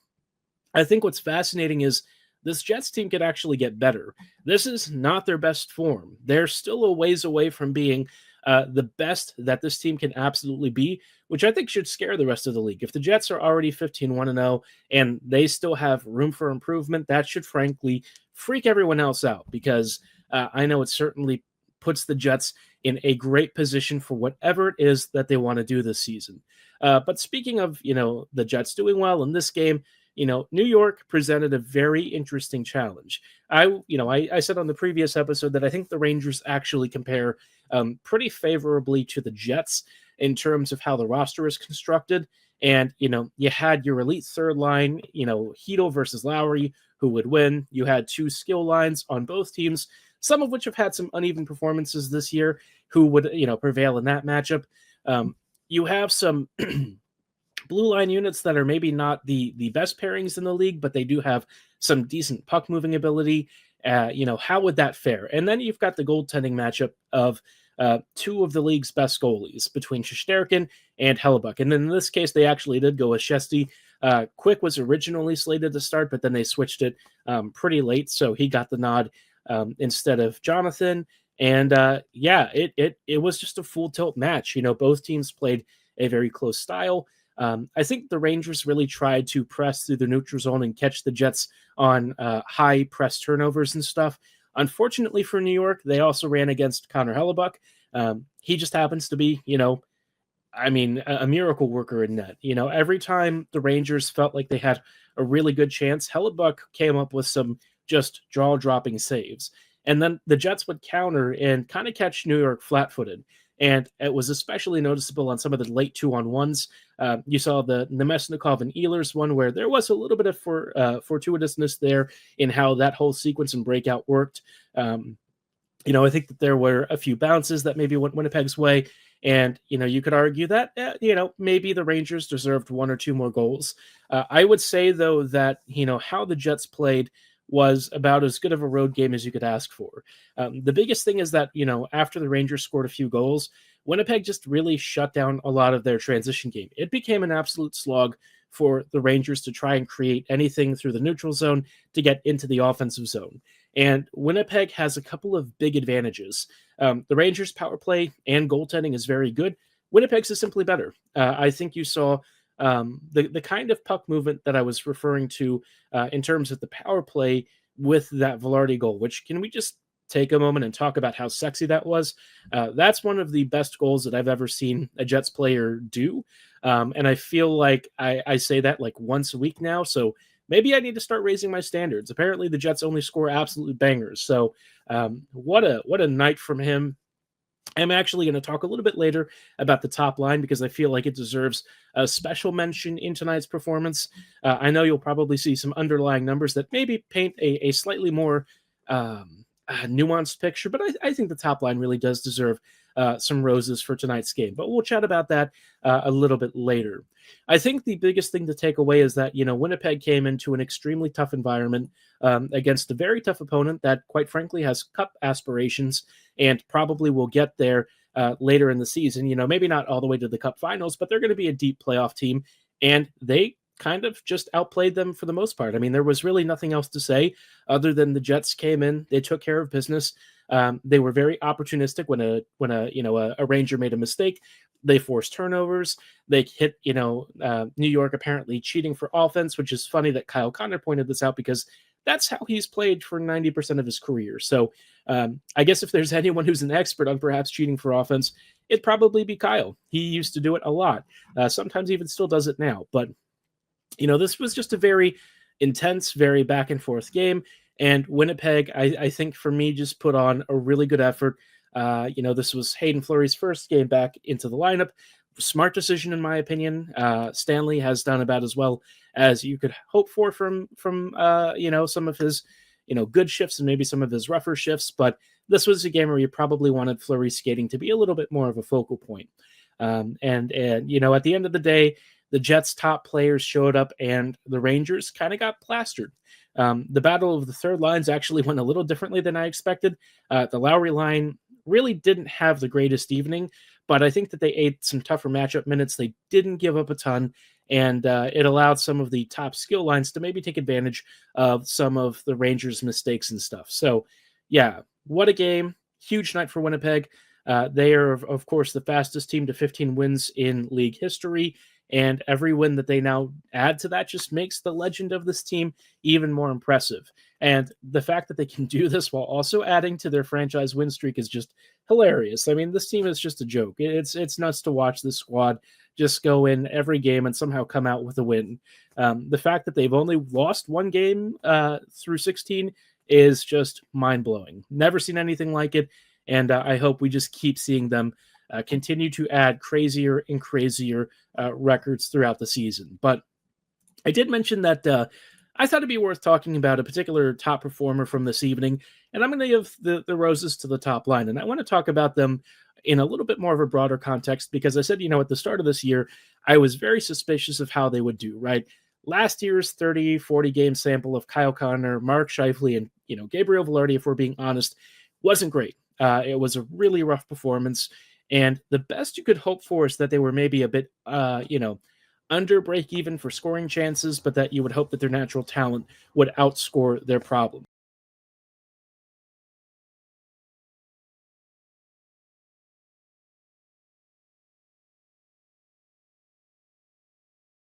I think what's fascinating is this Jets team could actually get better. This is not their best form. They're still a ways away from being the best that this team can absolutely be, which I think should scare the rest of the league. If the Jets are already 15-1-0 and they still have room for improvement, that should frankly freak everyone else out, because I know it certainly puts the Jets in a great position for whatever it is that they want to do this season. But speaking of, the Jets doing well in this game, New York presented a very interesting challenge. I said on the previous episode that I think the Rangers actually compare pretty favorably to the Jets in terms of how the roster is constructed. And, you had your elite third line, Hedl versus Lowry, who would win. You had two skill lines on both teams, some of which have had some uneven performances this year, who would, prevail in that matchup. You have some blue line units that are maybe not the best pairings in the league, but they do have some decent puck moving ability. How would that fare? And then you've got the goaltending matchup of two of the league's best goalies between Shesterkin and Hellebuck. And in this case, they actually did go with Shesty. Quick was originally slated to start, but then they switched it pretty late, so he got the nod instead of Jonathan. And it was just a full tilt match. Both teams played a very close style. I think the Rangers really tried to press through the neutral zone and catch the Jets on high press turnovers and stuff. Unfortunately for New York, they also ran against Connor Hellebuck. He just happens to be, a miracle worker in net. Every time the Rangers felt like they had a really good chance, Hellebuck came up with some just jaw-dropping saves. And then the Jets would counter and kind of catch New York flat-footed. And it was especially noticeable on some of the late 2-on-1s. You saw the Nemesnikov and Ehlers one where there was a little bit of fortuitousness there in how that whole sequence and breakout worked. I think that there were a few bounces that maybe went Winnipeg's way. And, you could argue that, maybe the Rangers deserved one or two more goals. I would say, though, that, how the Jets played was about as good of a road game as you could ask for. The biggest thing is that, after the Rangers scored a few goals, Winnipeg just really shut down a lot of their transition game. It became an absolute slog for the Rangers to try and create anything through the neutral zone to get into the offensive zone. And Winnipeg has a couple of big advantages. The Rangers' power play and goaltending is very good. Winnipeg's is simply better. I think you saw the kind of puck movement that I was referring to in terms of the power play with that Velarde goal, which can we just take a moment and talk about how sexy that was? That's one of the best goals that I've ever seen a Jets player do. And I feel like I say that like once a week now. So maybe I need to start raising my standards. Apparently the Jets only score absolute bangers. So what a night from him. I'm actually going to talk a little bit later about the top line because I feel like it deserves a special mention in tonight's performance. I know you'll probably see some underlying numbers that maybe paint a slightly more nuanced picture, but I think the top line really does deserve some roses for tonight's game. But we'll chat about that a little bit later. I think the biggest thing to take away is that, Winnipeg came into an extremely tough environment against a very tough opponent that, quite frankly, has cup aspirations and probably will get there later in the season. Maybe not all the way to the cup finals, but they're going to be a deep playoff team. And they kind of just outplayed them for the most part. I mean, there was really nothing else to say other than the Jets came in, they took care of business. They were very opportunistic when a Ranger made a mistake. They forced turnovers. They hit, New York apparently cheating for offense, which is funny that Kyle Connor pointed this out because that's how he's played for 90% of his career. So I guess if there's anyone who's an expert on perhaps cheating for offense, it'd probably be Kyle. He used to do it a lot. Sometimes even still does it now. But, this was just a very intense, very back and forth game. And Winnipeg, I think for me, just put on a really good effort. This was Hayden Fleury's first game back into the lineup. Smart decision, in my opinion. Stanley has done about as well as you could hope for from some of his, good shifts and maybe some of his rougher shifts. But this was a game where you probably wanted Fleury's skating to be a little bit more of a focal point. And at the end of the day, the Jets' top players showed up and the Rangers kind of got plastered. The battle of the third lines actually went a little differently than I expected. The Lowry line really didn't have the greatest evening, but I think that they ate some tougher matchup minutes. They didn't give up a ton, and it allowed some of the top skill lines to maybe take advantage of some of the Rangers' mistakes and stuff. So, yeah, what a game. Huge night for Winnipeg. They are, of course, the fastest team to 15 wins in league history. And every win that they now add to that just makes the legend of this team even more impressive. And the fact that they can do this while also adding to their franchise win streak is just hilarious. I mean, this team is just a joke. It's nuts to watch this squad just go in every game and somehow come out with a win. The fact that they've only lost one game through 16 is just mind-blowing. Never seen anything like it. And I hope we just keep seeing them continue to add crazier and crazier records throughout the season. But I did mention that I thought it'd be worth talking about a particular top performer from this evening, and I'm going to give the roses to the top line. And I want to talk about them in a little bit more of a broader context because I said, at the start of this year, I was very suspicious of how they would do, right? Last year's 30, 40 game sample of Kyle Connor, Mark Scheifele, and, Gabriel Velarde, if we're being honest, wasn't great. It was a really rough performance. And the best you could hope for is that they were maybe a bit, under break even for scoring chances, but that you would hope that their natural talent would outscore their problem.